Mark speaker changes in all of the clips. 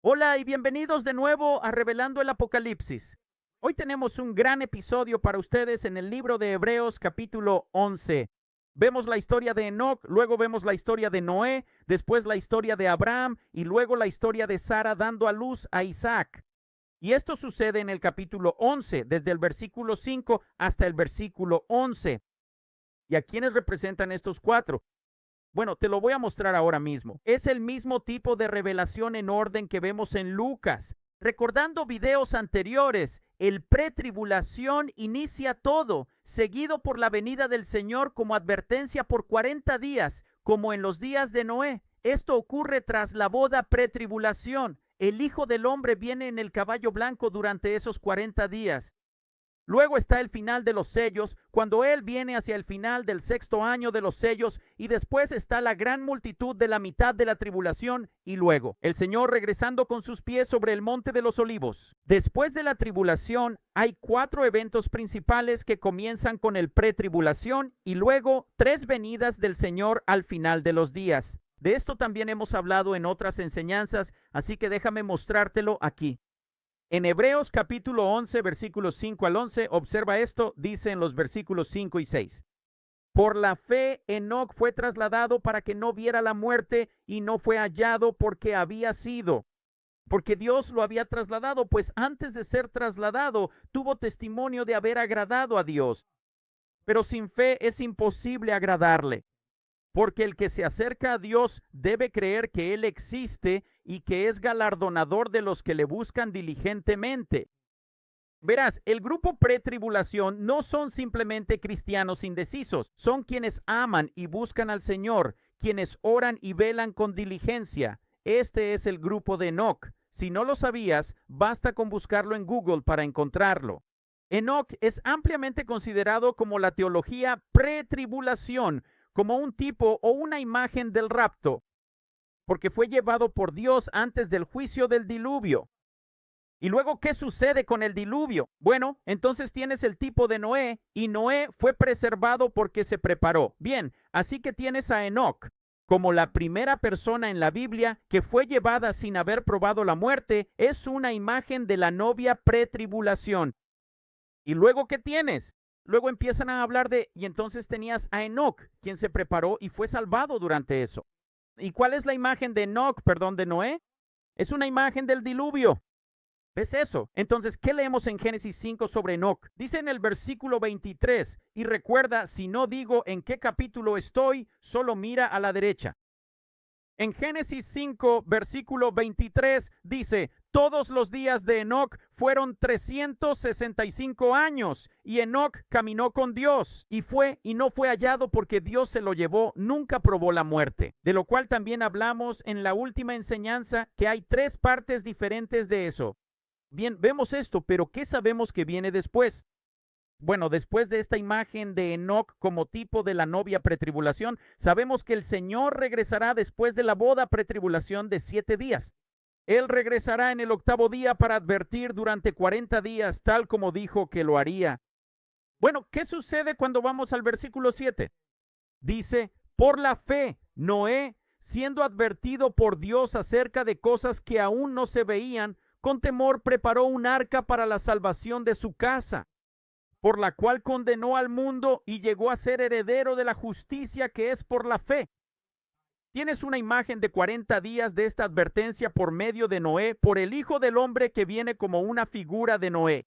Speaker 1: Hola y bienvenidos de nuevo a Revelando el Apocalipsis. Hoy tenemos un gran episodio para ustedes en el libro de Hebreos capítulo 11. Vemos la historia de Enoc, luego vemos la historia de Noé, después la historia de Abraham y luego la historia de Sara dando a luz a Isaac. Y esto sucede en el capítulo 11, desde el versículo 5 hasta el versículo 11. ¿Y a quiénes representan estos cuatro? Bueno, te lo voy a mostrar ahora mismo. Es el mismo tipo de revelación en orden que vemos en Lucas. Recordando videos anteriores, el pretribulación inicia todo, seguido por la venida del Señor como advertencia por 40 días, como en los días de Noé. Esto ocurre tras la boda pretribulación. El Hijo del Hombre viene en el caballo blanco durante esos 40 días. Luego está el final de los sellos, cuando Él viene hacia el final del sexto año de los sellos, y después está la gran multitud de la mitad de la tribulación, y luego el Señor regresando con sus pies sobre el monte de los olivos. Después de la tribulación hay 4 eventos principales que comienzan con el pretribulación y luego 3 venidas del Señor al final de los días. De esto también hemos hablado en otras enseñanzas, así que déjame mostrártelo aquí. En Hebreos capítulo 11, versículos 5 al 11, observa esto, dice en los versículos 5 y 6. Por la fe, Enoc fue trasladado para que no viera la muerte y no fue hallado porque Dios lo había trasladado, pues antes de ser trasladado tuvo testimonio de haber agradado a Dios. Pero sin fe es imposible agradarle. Porque el que se acerca a Dios debe creer que Él existe y que es galardonador de los que le buscan diligentemente. Verás, el grupo pretribulación no son simplemente cristianos indecisos, son quienes aman y buscan al Señor, quienes oran y velan con diligencia. Este es el grupo de Enoc. Si no lo sabías, basta con buscarlo en Google para encontrarlo. Enoc es ampliamente considerado como la teología pretribulación, como un tipo o una imagen del rapto, porque fue llevado por Dios antes del juicio del diluvio. Y luego, ¿qué sucede con el diluvio? Bueno, entonces tienes el tipo de Noé, y Noé fue preservado porque se preparó. Bien, así que tienes a Enoc como la primera persona en la Biblia que fue llevada sin haber probado la muerte. Es una imagen de la novia pretribulación. ¿Y luego qué tienes? Luego empiezan a hablar y entonces tenías a Enoc, quien se preparó y fue salvado durante eso. ¿Y cuál es la imagen de de Noé? Es una imagen del diluvio. ¿Ves eso? Entonces, ¿qué leemos en Génesis 5 sobre Enoc? Dice en el versículo 23, y recuerda, si no digo en qué capítulo estoy, solo mira a la derecha. En Génesis 5, versículo 23, dice, todos los días de Enoc fueron 365 años, y Enoc caminó con Dios, y fue y no fue hallado porque Dios se lo llevó, nunca probó la muerte. De lo cual también hablamos en la última enseñanza, que hay 3 partes diferentes de eso. Bien, vemos esto, pero ¿qué sabemos que viene después? Bueno, después de esta imagen de Enoc como tipo de la novia pretribulación, sabemos que el Señor regresará después de la boda pretribulación de 7 días. Él regresará en el 8º día para advertir durante 40 días, tal como dijo que lo haría. Bueno, ¿qué sucede cuando vamos al versículo 7? Dice, por la fe, Noé, siendo advertido por Dios acerca de cosas que aún no se veían, con temor preparó un arca para la salvación de su casa, por la cual condenó al mundo y llegó a ser heredero de la justicia que es por la fe. Tienes una imagen de 40 días de esta advertencia por medio de Noé, por el Hijo del Hombre que viene como una figura de Noé.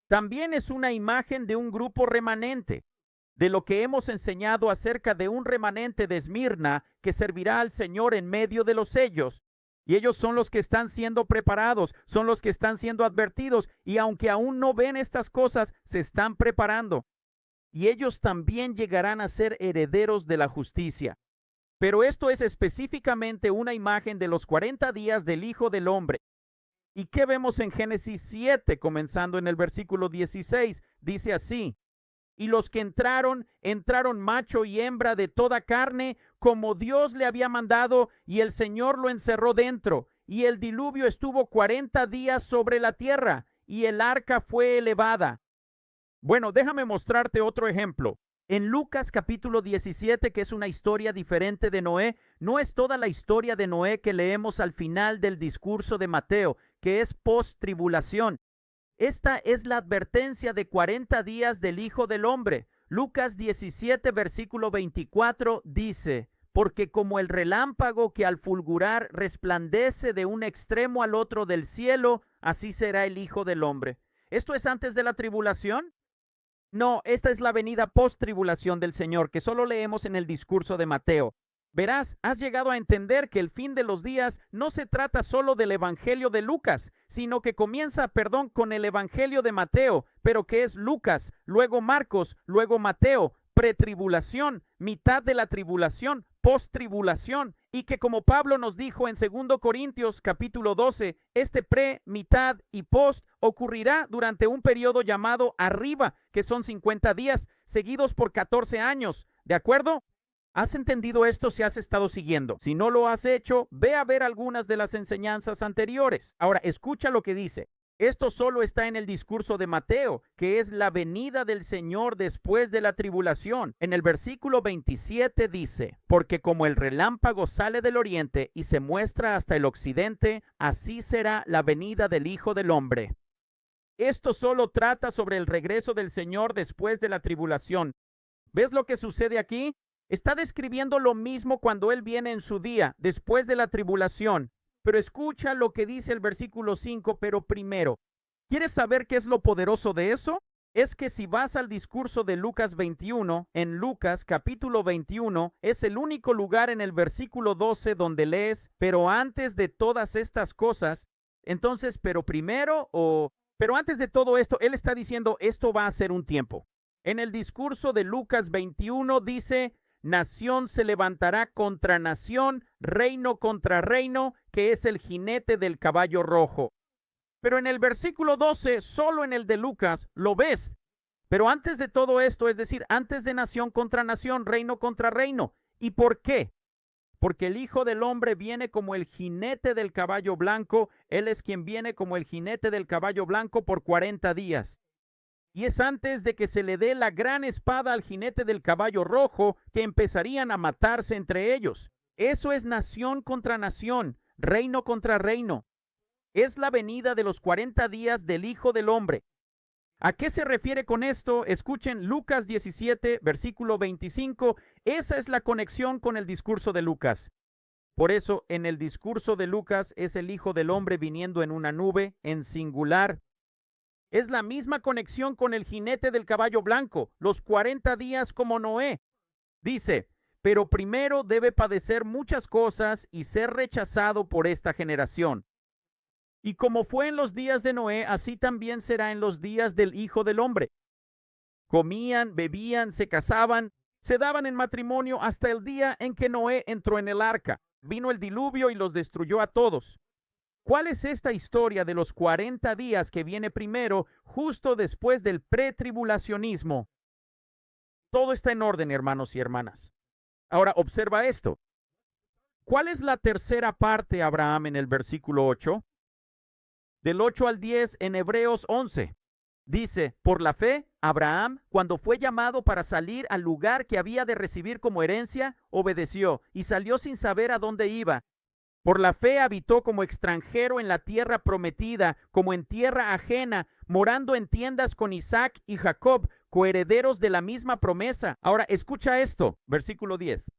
Speaker 1: También es una imagen de un grupo remanente, de lo que hemos enseñado acerca de un remanente de Esmirna que servirá al Señor en medio de los sellos. Y ellos son los que están siendo preparados, son los que están siendo advertidos, y aunque aún no ven estas cosas, se están preparando. Y ellos también llegarán a ser herederos de la justicia. Pero esto es específicamente una imagen de los 40 días del Hijo del Hombre. ¿Y qué vemos en Génesis 7, comenzando en el versículo 16? Dice así, y los que entraron macho y hembra de toda carne, como Dios le había mandado, y el Señor lo encerró dentro, y el diluvio estuvo 40 días sobre la tierra, y el arca fue elevada. Bueno, déjame mostrarte otro ejemplo. En Lucas capítulo 17, que es una historia diferente de Noé, no es toda la historia de Noé que leemos al final del discurso de Mateo, que es post-tribulación. Esta es la advertencia de 40 días del Hijo del Hombre. Lucas 17, versículo 24 dice: porque como el relámpago que al fulgurar resplandece de un extremo al otro del cielo, así será el Hijo del Hombre. ¿Esto es antes de la tribulación? No, esta es la venida post-tribulación del Señor, que solo leemos en el discurso de Mateo. Verás, has llegado a entender que el fin de los días no se trata solo del Evangelio de Lucas, sino que comienza, con el Evangelio de Mateo, pero que es Lucas, luego Marcos, luego Mateo, pretribulación, mitad de la tribulación, post-tribulación, y que como Pablo nos dijo en 2 Corintios capítulo 12, este pre, mitad y post ocurrirá durante un periodo llamado arriba, que son 50 días, seguidos por 14 años, ¿de acuerdo? ¿Has entendido esto si has estado siguiendo? Si no lo has hecho, ve a ver algunas de las enseñanzas anteriores. Ahora, escucha lo que dice. Esto solo está en el discurso de Mateo, que es la venida del Señor después de la tribulación. En el versículo 27 dice: porque como el relámpago sale del oriente y se muestra hasta el occidente, así será la venida del Hijo del Hombre. Esto solo trata sobre el regreso del Señor después de la tribulación. ¿Ves lo que sucede aquí? Está describiendo lo mismo cuando Él viene en su día, después de la tribulación. Pero escucha lo que dice el versículo 5, pero primero. ¿Quieres saber qué es lo poderoso de eso? Es que si vas al discurso de Lucas 21, en Lucas capítulo 21, es el único lugar en el versículo 12 donde lees, pero antes de todas estas cosas, entonces, pero antes de todo esto, Él está diciendo, esto va a ser un tiempo. En el discurso de Lucas 21 dice: nación se levantará contra nación, reino contra reino, que es el jinete del caballo rojo. Pero en el versículo 12, solo en el de Lucas, lo ves. Pero antes de todo esto, es decir, antes de nación contra nación, reino contra reino. ¿Y por qué? Porque el Hijo del Hombre viene como el jinete del caballo blanco. Él es quien viene como el jinete del caballo blanco por 40 días. Y es antes de que se le dé la gran espada al jinete del caballo rojo que empezarían a matarse entre ellos. Eso es nación contra nación, reino contra reino. Es la venida de los 40 días del Hijo del Hombre. ¿A qué se refiere con esto? Escuchen Lucas 17, versículo 25. Esa es la conexión con el discurso de Lucas. Por eso, en el discurso de Lucas es el Hijo del Hombre viniendo en una nube, en singular. Es la misma conexión con el jinete del caballo blanco, los 40 días como Noé. Dice: pero primero debe padecer muchas cosas y ser rechazado por esta generación. Y como fue en los días de Noé, así también será en los días del Hijo del Hombre. Comían, bebían, se casaban, se daban en matrimonio hasta el día en que Noé entró en el arca. Vino el diluvio y los destruyó a todos. ¿Cuál es esta historia de los 40 días que viene primero, justo después del pretribulacionismo? Todo está en orden, hermanos y hermanas. Ahora, observa esto. ¿Cuál es la tercera parte, Abraham, en el versículo 8? Del 8 al 10 en Hebreos 11. Dice: por la fe, Abraham, cuando fue llamado para salir al lugar que había de recibir como herencia, obedeció y salió sin saber a dónde iba. Por la fe habitó como extranjero en la tierra prometida, como en tierra ajena, morando en tiendas con Isaac y Jacob, coherederos de la misma promesa. Ahora, escucha esto, versículo 10.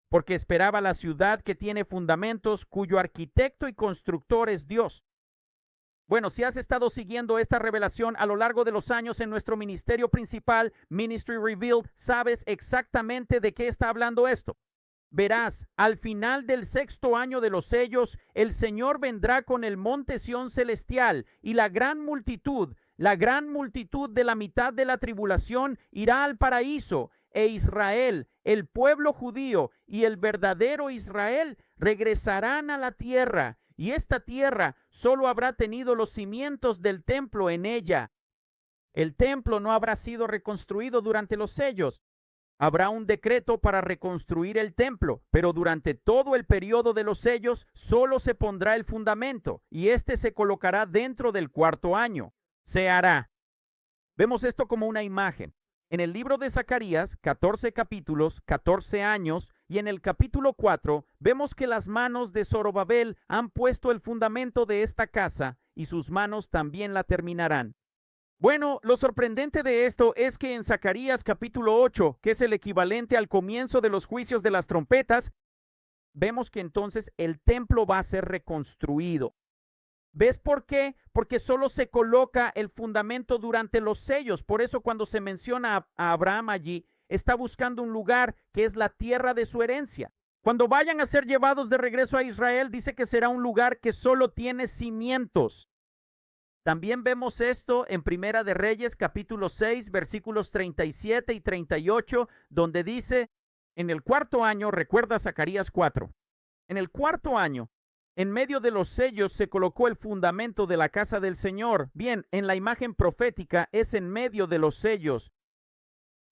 Speaker 1: Porque esperaba la ciudad que tiene fundamentos, cuyo arquitecto y constructor es Dios. Bueno, si has estado siguiendo esta revelación a lo largo de los años en nuestro ministerio principal, Ministry Revealed, sabes exactamente de qué está hablando esto. Verás, al final del 6º año de los sellos, el Señor vendrá con el monte Sión celestial, y la gran multitud de la mitad de la tribulación irá al paraíso, e Israel, el pueblo judío y el verdadero Israel regresarán a la tierra, y esta tierra solo habrá tenido los cimientos del templo en ella. El templo no habrá sido reconstruido durante los sellos. Habrá un decreto para reconstruir el templo, pero durante todo el periodo de los sellos solo se pondrá el fundamento, y este se colocará dentro del 4º año. Se hará. Vemos esto como una imagen. En el libro de Zacarías, 14 capítulos, 14 años, y en el capítulo 4, vemos que las manos de Zorobabel han puesto el fundamento de esta casa, y sus manos también la terminarán. Bueno, lo sorprendente de esto es que en Zacarías capítulo 8, que es el equivalente al comienzo de los juicios de las trompetas, vemos que entonces el templo va a ser reconstruido. ¿Ves por qué? Porque solo se coloca el fundamento durante los sellos. Por eso cuando se menciona a Abraham allí, está buscando un lugar que es la tierra de su herencia. Cuando vayan a ser llevados de regreso a Israel, dice que será un lugar que solo tiene cimientos. También vemos esto en Primera de Reyes, capítulo 6, versículos 37 y 38, donde dice, en el cuarto año, recuerda Zacarías 4, en el cuarto año, en medio de los sellos se colocó el fundamento de la casa del Señor. Bien, en la imagen profética es en medio de los sellos.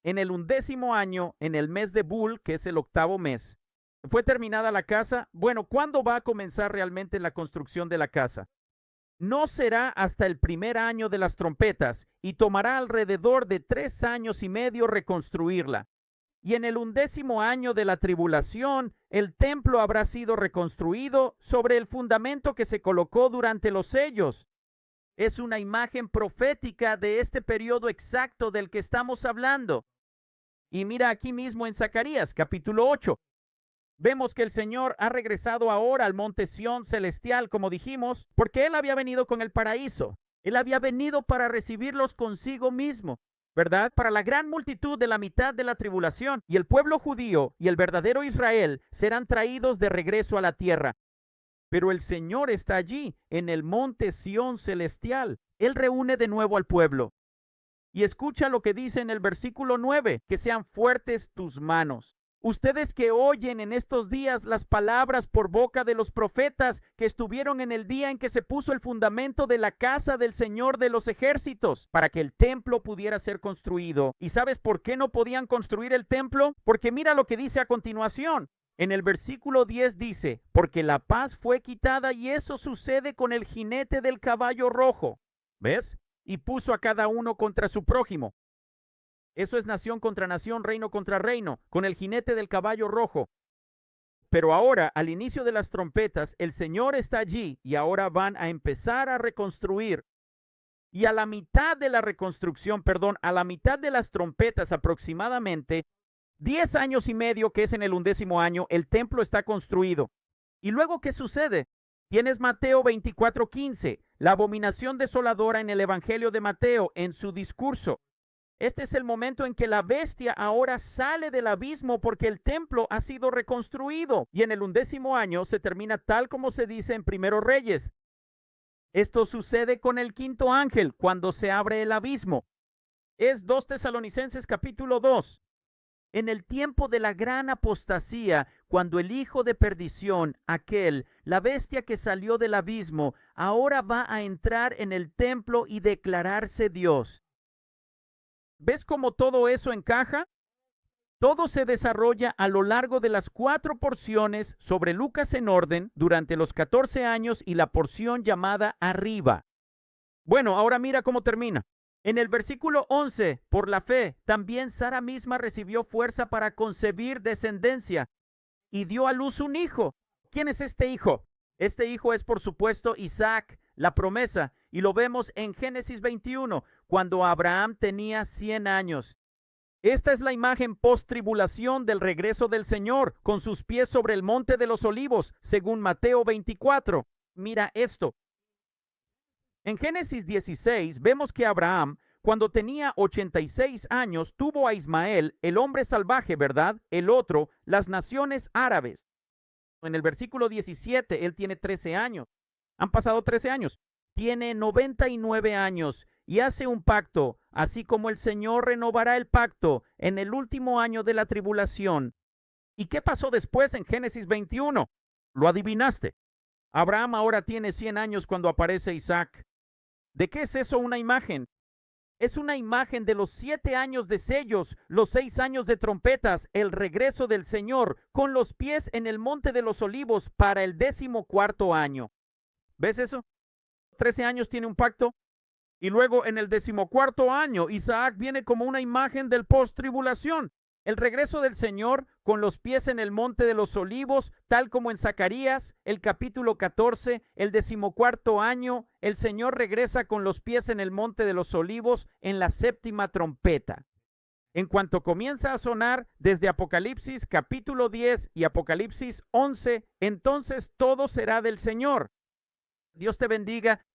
Speaker 1: En el 11º año, en el mes de Bul, que es el 8º mes, fue terminada la casa. Bueno, ¿cuándo va a comenzar realmente la construcción de la casa? No será hasta el primer año de las trompetas y tomará alrededor de 3 años y medio reconstruirla. Y en el 11º año de la tribulación, el templo habrá sido reconstruido sobre el fundamento que se colocó durante los sellos. Es una imagen profética de este periodo exacto del que estamos hablando. Y mira aquí mismo en Zacarías, capítulo 8. Vemos que el Señor ha regresado ahora al monte Sión celestial, como dijimos, porque Él había venido con el paraíso. Él había venido para recibirlos consigo mismo, ¿verdad? Para la gran multitud de la mitad de la tribulación, y el pueblo judío y el verdadero Israel serán traídos de regreso a la tierra. Pero el Señor está allí, en el monte Sión celestial. Él reúne de nuevo al pueblo. Y escucha lo que dice en el versículo 9, que sean fuertes tus manos. Ustedes que oyen en estos días las palabras por boca de los profetas que estuvieron en el día en que se puso el fundamento de la casa del Señor de los ejércitos, para que el templo pudiera ser construido. ¿Y sabes por qué no podían construir el templo? Porque mira lo que dice a continuación. En el versículo 10 dice, porque la paz fue quitada y eso sucede con el jinete del caballo rojo. ¿Ves? Y puso a cada uno contra su prójimo. Eso es nación contra nación, reino contra reino, con el jinete del caballo rojo. Pero ahora, al inicio de las trompetas, el Señor está allí y ahora van a empezar a reconstruir. Y a la mitad de la reconstrucción, a la mitad de las trompetas aproximadamente, 10 años y medio, que es en el 11º año, el templo está construido. ¿Y luego qué sucede? Tienes Mateo 24:15, la abominación desoladora en el Evangelio de Mateo, en su discurso. Este es el momento en que la bestia ahora sale del abismo porque el templo ha sido reconstruido. Y en el 11º año se termina tal como se dice en Primero Reyes. Esto sucede con el 5º ángel cuando se abre el abismo. Es 2 Tesalonicenses capítulo 2. En el tiempo de la gran apostasía, cuando el hijo de perdición, aquel, la bestia que salió del abismo, ahora va a entrar en el templo y declararse Dios. ¿Ves cómo todo eso encaja? Todo se desarrolla a lo largo de las 4 porciones sobre Lucas en orden durante los 14 años y la porción llamada arriba. Bueno, ahora mira cómo termina. En el versículo 11, por la fe, también Sara misma recibió fuerza para concebir descendencia y dio a luz un hijo. ¿Quién es este hijo? Este hijo es, por supuesto, Isaac, la promesa, y lo vemos en Génesis 21, cuando Abraham tenía 100 años. Esta es la imagen post-tribulación del regreso del Señor, con sus pies sobre el monte de los olivos, según Mateo 24. Mira esto. En Génesis 16 vemos que Abraham, cuando tenía 86 años, tuvo a Ismael, el hombre salvaje, ¿verdad? El otro, las naciones árabes. En el versículo 17, él tiene 13 años. Han pasado 13 años. Tiene 99 años y hace un pacto, así como el Señor renovará el pacto en el último año de la tribulación. ¿Y qué pasó después en Génesis 21? Lo adivinaste. Abraham ahora tiene 100 años cuando aparece Isaac. ¿De qué es eso una imagen? Es una imagen de los 7 años de sellos, los 6 años de trompetas, el regreso del Señor, con los pies en el monte de los olivos para el 14º año. ¿Ves eso? 13 años tiene un pacto Y luego en el 14º año, Isaac viene como una imagen del post-tribulación. El regreso del Señor con los pies en el monte de los olivos, tal como en Zacarías, el capítulo 14, el 14º año, el Señor regresa con los pies en el monte de los olivos en la 7ª trompeta. En cuanto comienza a sonar desde Apocalipsis capítulo 10 y Apocalipsis 11, entonces todo será del Señor. Dios te bendiga